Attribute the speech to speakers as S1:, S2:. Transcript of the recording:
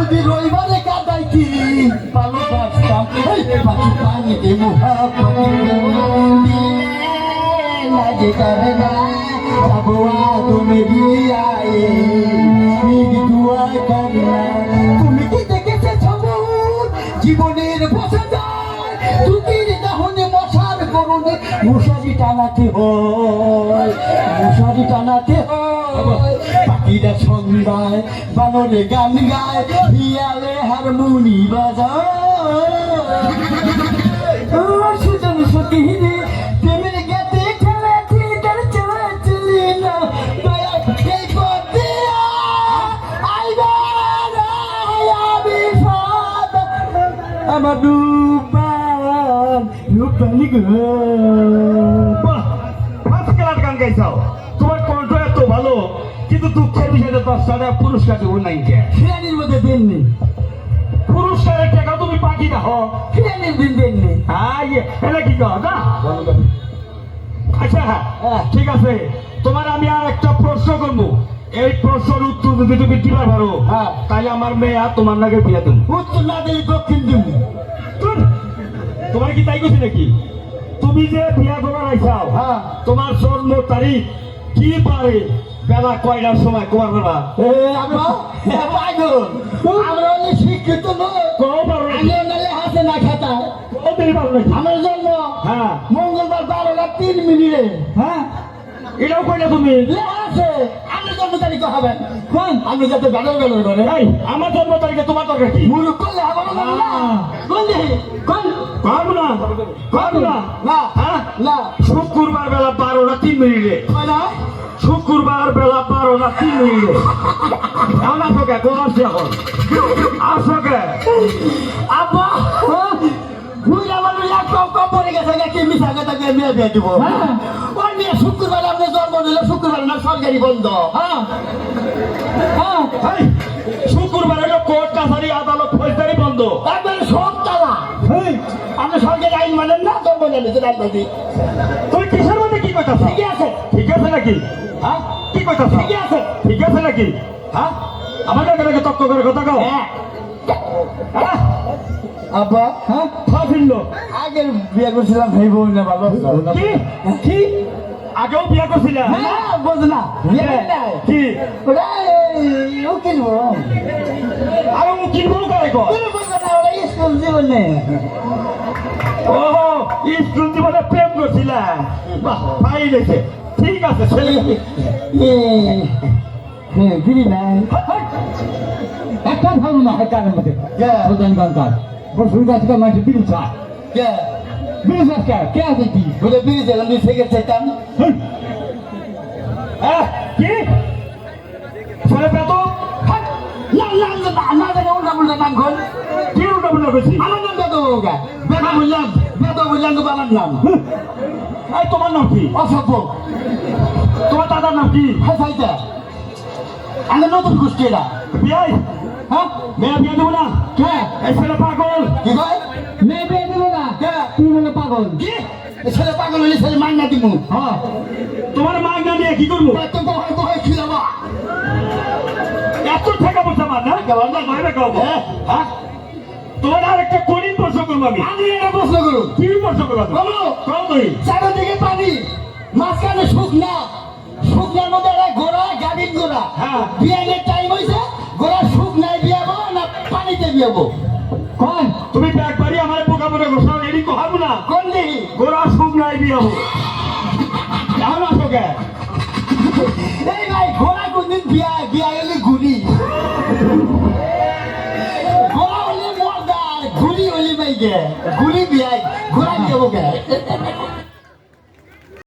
S1: যদি রবিবারে কাটাইতি ভালোবাসতাম পাখি পানিতে লাগে করে না যাবো তুমি তুমি কি দেখেছে সবুজ জীবনের বসে যায় দুটির দাহনে মশার করণে মশারি টানাতে হয় পাখিরা সন্ধ্যায় বানরে গান গায় হিয়ালে হারমোনি বাজায় সুজন সতী প্রেমের গেতে খেলেছি তার চলেছিলি না এই পথে আমার রূপালি
S2: গান গাইছাও তোমার কণ্ঠ এত ভালো কিন্তু দুঃখের বিষয়ে 10 টাকা পুরস্কার দেবো নাই
S1: ফিরানির মধ্যে দেননি
S2: পুরস্কারের টাকা তুমি পাখি দাও
S1: ফিরানির দিন দেননি
S2: এটা কি কর না আচ্ছা ঠিক আছে তোমার আমি আর একটা প্রশ্ন করবো এই প্রশ্নের উত্তর যদি তুমি দিতে পারো তাহলে আমার মেয়ে আর তোমার নাকি বিয়ে দেবো
S1: উত্তর না দিলে দক্ষিণ দিব
S2: তোমার কি তাই করছি নাকি তুমি যে বিয়া করার আইসাও তোমার জন্ম তারিখ কি পারে বেলা কয়টার সময় তোমার বাবা
S1: আমরা শিক্ষিত হাতে না খাতা আমার জন্ম মঙ্গলবার 12:03
S2: এটাও কইলে তুমি
S1: আছে আমার জন্ম তারিখ হবে কোন আমি যাতে বেড়ার করে
S2: আমার জন্ম তারিখে তোমার দরকার কি
S1: মুরুখ করলে হবে না না
S2: শুক্রবার বেলা 12:03 শুক্রবার বেলা 12:03 এখন আসো কে কোন আসছে এখন আসো কে
S1: আব্বা বুঝা মানুষ এক কম পড়ে গেছে কি মিশা কথা মেয়ে বিয়ে দিব ওই মেয়ে শুক্রবার আপনি জন্ম নিলে শুক্রবার না সরকারি বন্ধ
S2: শুক্রবার হলো কোর্ট কাছারি আদালত ফৌজদারি বন্ধ
S1: একবারে সব তালা আপনি সরকারি আইন মানেন না জন্ম নিলে রাজনীতি
S2: তুই কিসের মধ্যে কি কথা ঠিক আছে নাকি কি কথা ঠিক আছে নাকি আমার কাছে নাকি তক্ক করে কথা কও
S1: আব্বা আগের বিয়ে করছিলাম ভাই বোন না বাবা
S2: কি আগেও বিয়ে করছিলাম
S1: বোঝ না
S2: কি
S1: ওটা উকিল বড়
S2: আরে উকিল বড় করে কো
S1: স্কুল জীবনে
S2: ও স্কুল জীবনে প্রেম করছিলা বাহ ভাই রেখে ঠিক আছে ছেলে
S1: গিরি নাই
S3: একটা ভালো না হয় কারের মধ্যে প্রধান গানকার বসুর গাছকে মাঝে বিল চা বিল চাষকে কে আছে কি
S1: বলে বিড়ি আমি থেকে চাইতাম
S2: কি ছেলে পেতো
S1: নাম ঘর
S2: কি উল্টা পুল্টা করছি
S1: আমার নাম বেদ বুঝলাম তো বাবার নাম
S2: এই তোমার নাম কি
S1: অসভ্য
S2: তোমার দাদার নাম কি
S1: হাইটা আমি নতুন গোষ্ঠীরা
S2: বিয়াই মেয়ে বিয়ে দেবো না
S1: কে
S2: এই ছেলে পাগল
S1: কি কয়
S3: মেয়ে বিয়ে দেবো না
S1: কে
S3: তুই বলে পাগল
S1: কি ছেলে পাগল হলে ছেলে মাইনা দিব
S2: তোমার মাগ না দিয়ে কি করবো
S1: এত বহাই খিলাবা
S2: এত টাকা পয়সা মার না তোমার আর একটা কঠিন প্রশ্ন করবো
S1: আমি এটা প্রশ্ন করুন
S2: কি প্রশ্ন করবো কম তুই
S1: চারিদিকে পানি মাঝখানে শুকনার মধ্যে একটা ঘোড়া গাড়ির ঘোড়া বিয়ানের টাইম হয়েছে ঘোড়া শুকনায় বিয়াবো না পানিতে বিয়াবো
S3: কোন
S2: তুমি ব্যাগ বাড়ি আমার পোকা পোকা ঘোষণা এটি কহাবো না
S1: কোন দিই
S2: ঘোড়া শুকনায় বিয়াবো এখন আসো কে
S1: এই ভাই ঘোড়া কোনদিন বিয়া গেলে ঘুরি ঘোড়া হলে মর্দার ঘুরি হলে ভাই গে ঘুরি বিয়াই ঘোড়া বিয়াবো কে